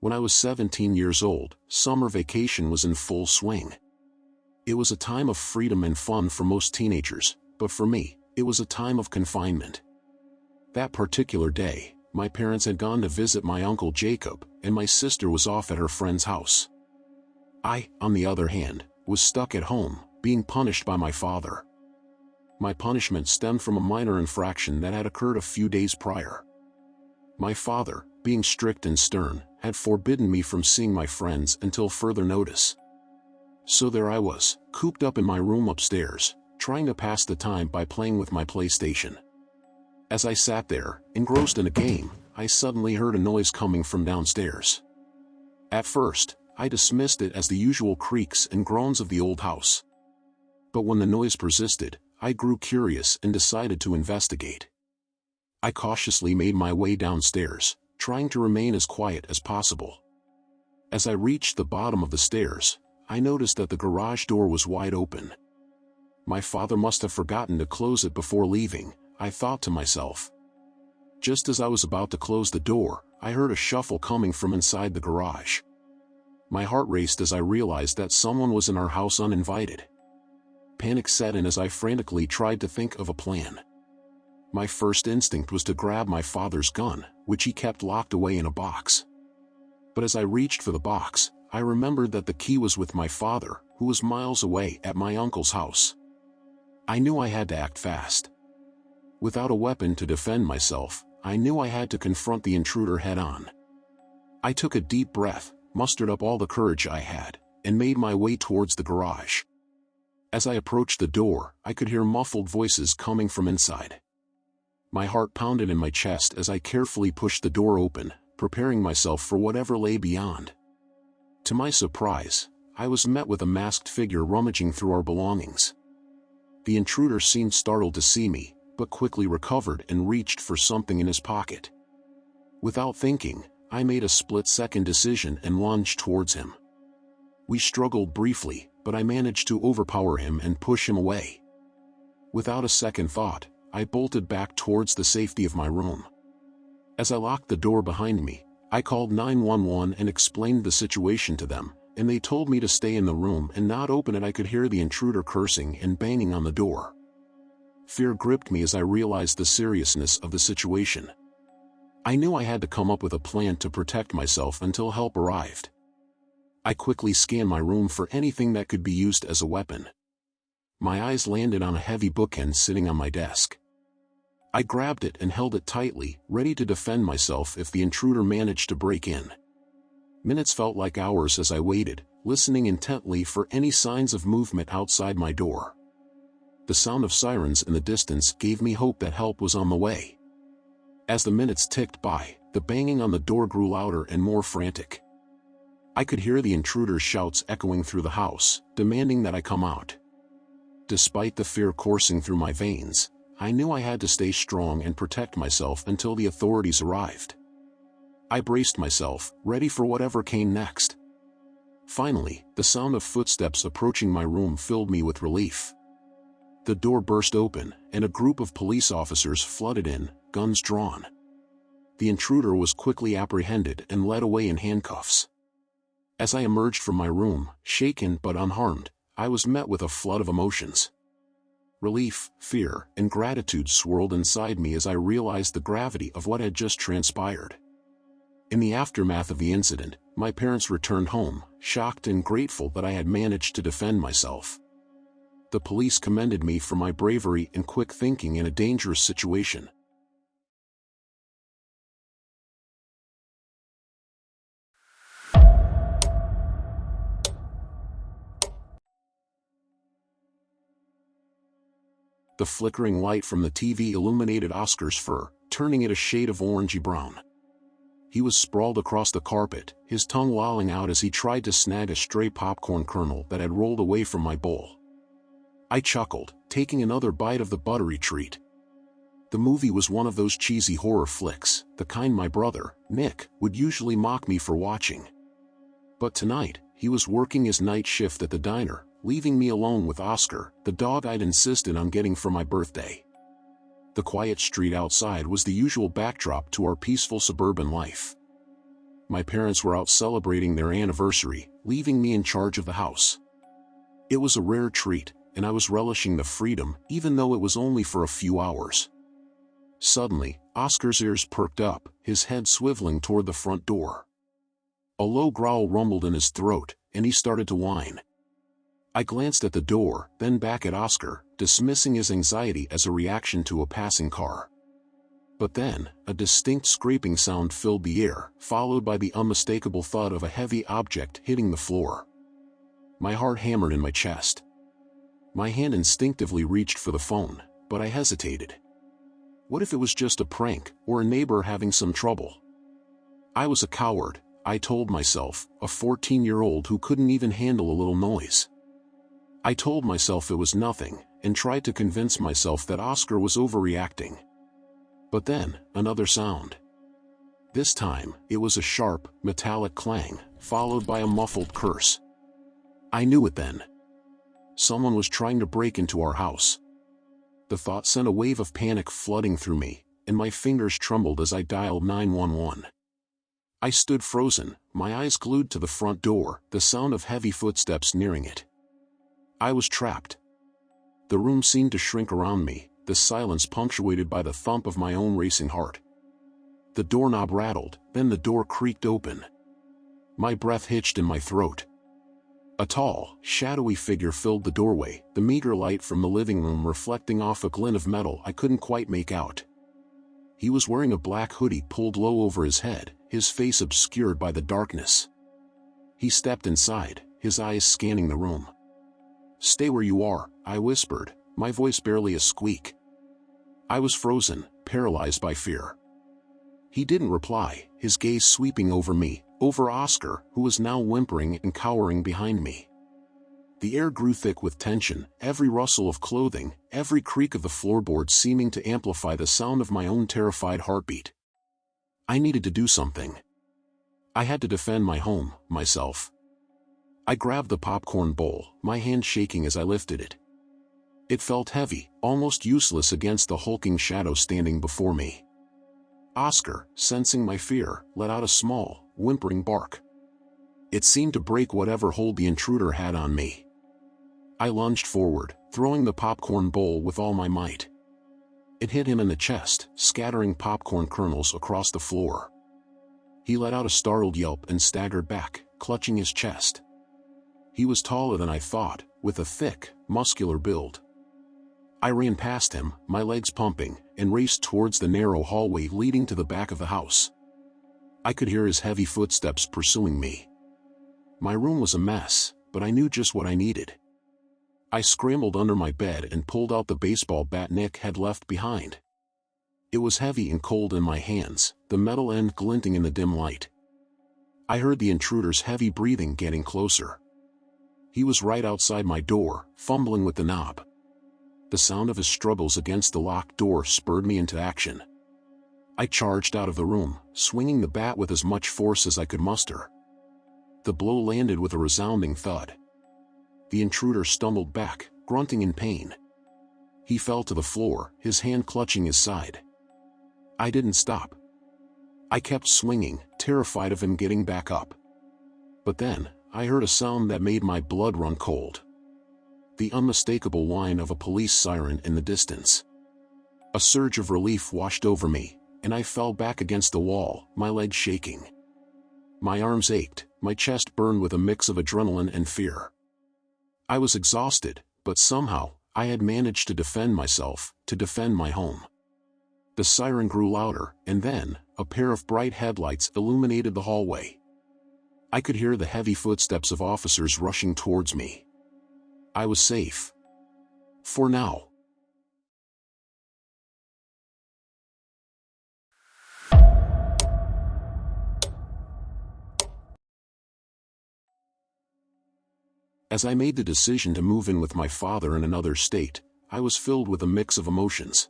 When I was 17 years old, summer vacation was in full swing. It was a time of freedom and fun for most teenagers, but for me, it was a time of confinement. That particular day, my parents had gone to visit my uncle Jacob, and my sister was off at her friend's house. I, on the other hand, was stuck at home, being punished by my father. My punishment stemmed from a minor infraction that had occurred a few days prior. My father, being strict and stern, had forbidden me from seeing my friends until further notice. So there I was, cooped up in my room upstairs, trying to pass the time by playing with my PlayStation. As I sat there, engrossed in a game, I suddenly heard a noise coming from downstairs. At first, I dismissed it as the usual creaks and groans of the old house. But when the noise persisted, I grew curious and decided to investigate. I cautiously made my way downstairs, trying to remain as quiet as possible. As I reached the bottom of the stairs, I noticed that the garage door was wide open. My father must have forgotten to close it before leaving, I thought to myself. Just as I was about to close the door, I heard a shuffle coming from inside the garage. My heart raced as I realized that someone was in our house uninvited. Panic set in as I frantically tried to think of a plan. My first instinct was to grab my father's gun, which he kept locked away in a box. But as I reached for the box, I remembered that the key was with my father, who was miles away at my uncle's house. I knew I had to act fast. Without a weapon to defend myself, I knew I had to confront the intruder head-on. I took a deep breath, mustered up all the courage I had, and made my way towards the garage. As I approached the door, I could hear muffled voices coming from inside. My heart pounded in my chest as I carefully pushed the door open, preparing myself for whatever lay beyond. To my surprise, I was met with a masked figure rummaging through our belongings. The intruder seemed startled to see me, but quickly recovered and reached for something in his pocket. Without thinking, I made a split-second decision and lunged towards him. We struggled briefly, but I managed to overpower him and push him away. Without a second thought, I bolted back towards the safety of my room. As I locked the door behind me, I called 911 and explained the situation to them, and they told me to stay in the room and not open it. I could hear the intruder cursing and banging on the door. Fear gripped me as I realized the seriousness of the situation. I knew I had to come up with a plan to protect myself until help arrived. I quickly scanned my room for anything that could be used as a weapon. My eyes landed on a heavy bookend sitting on my desk. I grabbed it and held it tightly, ready to defend myself if the intruder managed to break in. Minutes felt like hours as I waited, listening intently for any signs of movement outside my door. The sound of sirens in the distance gave me hope that help was on the way. As the minutes ticked by, the banging on the door grew louder and more frantic. I could hear the intruder's shouts echoing through the house, demanding that I come out. Despite the fear coursing through my veins, I knew I had to stay strong and protect myself until the authorities arrived. I braced myself, ready for whatever came next. Finally, the sound of footsteps approaching my room filled me with relief. The door burst open, and a group of police officers flooded in, guns drawn. The intruder was quickly apprehended and led away in handcuffs. As I emerged from my room, shaken but unharmed, I was met with a flood of emotions. Relief, fear, and gratitude swirled inside me as I realized the gravity of what had just transpired. In the aftermath of the incident, my parents returned home, shocked and grateful that I had managed to defend myself. The police commended me for my bravery and quick thinking in a dangerous situation. The flickering light from the TV illuminated Oscar's fur, turning it a shade of orangey brown. He was sprawled across the carpet, his tongue lolling out as he tried to snag a stray popcorn kernel that had rolled away from my bowl. I chuckled, taking another bite of the buttery treat. The movie was one of those cheesy horror flicks, the kind my brother, Nick, would usually mock me for watching. But tonight, he was working his night shift at the diner, leaving me alone with Oscar, the dog I'd insisted on getting for my birthday. The quiet street outside was the usual backdrop to our peaceful suburban life. my parents were out celebrating their anniversary, leaving me in charge of the house. It was a rare treat, and I was relishing the freedom, even though it was only for a few hours. Suddenly, Oscar's ears perked up, his head swiveling toward the front door. A low growl rumbled in his throat, and he started to whine. I glanced at the door, then back at Oscar, dismissing his anxiety as a reaction to a passing car. But then, a distinct scraping sound filled the air, followed by the unmistakable thud of a heavy object hitting the floor. My heart hammered in my chest. My hand instinctively reached for the phone, but I hesitated. What if it was just a prank, or a neighbor having some trouble? I was a coward, I told myself, a 14-year-old who couldn't even handle a little noise. I told myself it was nothing, and tried to convince myself that Oscar was overreacting. But then, another sound. This time, it was a sharp, metallic clang, followed by a muffled curse. I knew it then. Someone was trying to break into our house. The thought sent a wave of panic flooding through me, and my fingers trembled as I dialed 911. I stood frozen, my eyes glued to the front door, the sound of heavy footsteps nearing it. I was trapped. The room seemed to shrink around me, the silence punctuated by the thump of my own racing heart. The doorknob rattled, then the door creaked open. My breath hitched in my throat. A tall, shadowy figure filled the doorway, the meager light from the living room reflecting off a glint of metal I couldn't quite make out. He was wearing a black hoodie pulled low over his head, his face obscured by the darkness. He stepped inside, his eyes scanning the room. "Stay where you are," I whispered, my voice barely a squeak. I was frozen, paralyzed by fear. He didn't reply, his gaze sweeping over me, over Oscar, who was now whimpering and cowering behind me. The air grew thick with tension, every rustle of clothing, every creak of the floorboards seeming to amplify the sound of my own terrified heartbeat. I needed to do something. I had to defend my home, myself. I grabbed the popcorn bowl, my hand shaking as I lifted it. It felt heavy, almost useless against the hulking shadow standing before me. Oscar, sensing my fear, let out a small, whimpering bark. It seemed to break whatever hold the intruder had on me. I lunged forward, throwing the popcorn bowl with all my might. It hit him in the chest, scattering popcorn kernels across the floor. He let out a startled yelp and staggered back, clutching his chest. He was taller than I thought, with a thick, muscular build. I ran past him, my legs pumping, and raced towards the narrow hallway leading to the back of the house. I could hear his heavy footsteps pursuing me. My room was a mess, but I knew just what I needed. I scrambled under my bed and pulled out the baseball bat Nick had left behind. It was heavy and cold in my hands, the metal end glinting in the dim light. I heard the intruder's heavy breathing getting closer. He was right outside my door, fumbling with the knob. The sound of his struggles against the locked door spurred me into action. I charged out of the room, swinging the bat with as much force as I could muster. The blow landed with a resounding thud. The intruder stumbled back, grunting in pain. He fell to the floor, his hand clutching his side. I didn't stop. I kept swinging, terrified of him getting back up. But then, I heard a sound that made my blood run cold. The unmistakable whine of a police siren in the distance. A surge of relief washed over me, and I fell back against the wall, my legs shaking. My arms ached, my chest burned with a mix of adrenaline and fear. I was exhausted, but somehow, I had managed to defend myself, to defend my home. The siren grew louder, and then, a pair of bright headlights illuminated the hallway. I could hear the heavy footsteps of officers rushing towards me. I was safe. For now. As I made the decision to move in with my father in another state, I was filled with a mix of emotions.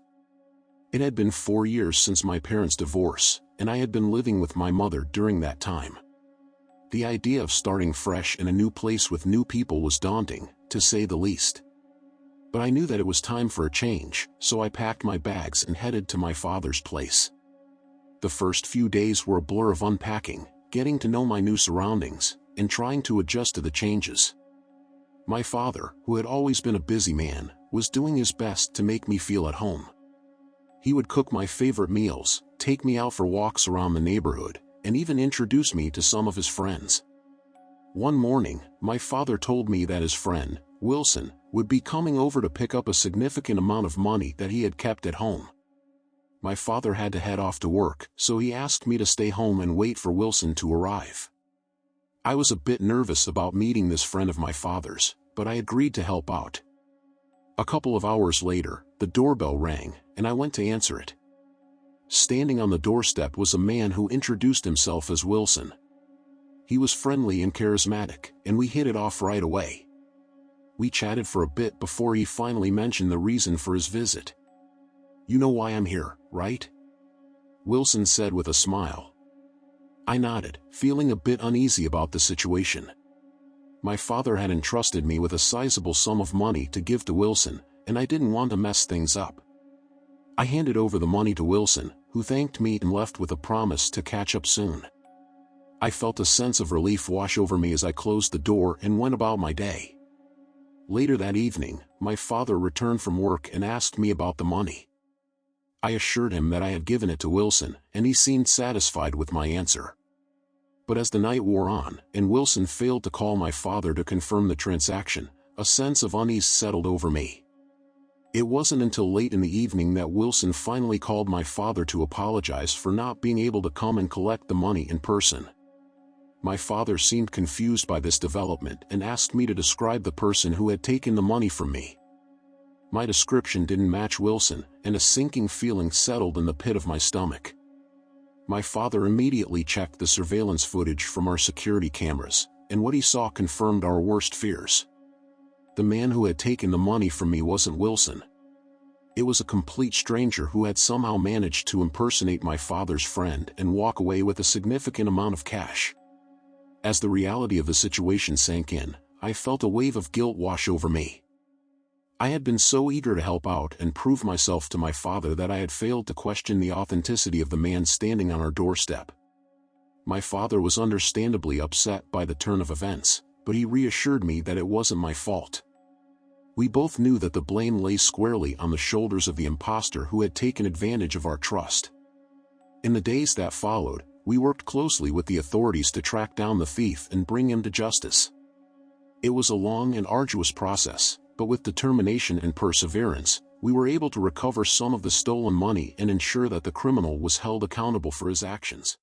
It had been 4 years since my parents' divorce, and I had been living with my mother during that time. The idea of starting fresh in a new place with new people was daunting, to say the least. But I knew that it was time for a change, so I packed my bags and headed to my father's place. The first few days were a blur of unpacking, getting to know my new surroundings, and trying to adjust to the changes. My father, who had always been a busy man, was doing his best to make me feel at home. He would cook my favorite meals, take me out for walks around the neighborhood, and even introduce me to some of his friends. One morning, my father told me that his friend, Wilson, would be coming over to pick up a significant amount of money that he had kept at home. My father had to head off to work, so he asked me to stay home and wait for Wilson to arrive. I was a bit nervous about meeting this friend of my father's, but I agreed to help out. A couple of hours later, the doorbell rang, and I went to answer it. Standing on the doorstep was a man who introduced himself as Wilson. He was friendly and charismatic, and we hit it off right away. We chatted for a bit before he finally mentioned the reason for his visit. "You know why I'm here, right?" Wilson said with a smile. I nodded, feeling a bit uneasy about the situation. My father had entrusted me with a sizable sum of money to give to Wilson, and I didn't want to mess things up. I handed over the money to Wilson, who thanked me and left with a promise to catch up soon. I felt a sense of relief wash over me as I closed the door and went about my day. Later that evening, my father returned from work and asked me about the money. I assured him that I had given it to Wilson, and he seemed satisfied with my answer. But as the night wore on, and Wilson failed to call my father to confirm the transaction, a sense of unease settled over me. It wasn't until late in the evening that Wilson finally called my father to apologize for not being able to come and collect the money in person. My father seemed confused by this development and asked me to describe the person who had taken the money from me. My description didn't match Wilson, and a sinking feeling settled in the pit of my stomach. My father immediately checked the surveillance footage from our security cameras, and what he saw confirmed our worst fears. The man who had taken the money from me wasn't Wilson. It was a complete stranger who had somehow managed to impersonate my father's friend and walk away with a significant amount of cash. As the reality of the situation sank in, I felt a wave of guilt wash over me. I had been so eager to help out and prove myself to my father that I had failed to question the authenticity of the man standing on our doorstep. My father was understandably upset by the turn of events, but he reassured me that it wasn't my fault. We both knew that the blame lay squarely on the shoulders of the impostor who had taken advantage of our trust. In the days that followed, we worked closely with the authorities to track down the thief and bring him to justice. It was a long and arduous process, but with determination and perseverance, we were able to recover some of the stolen money and ensure that the criminal was held accountable for his actions.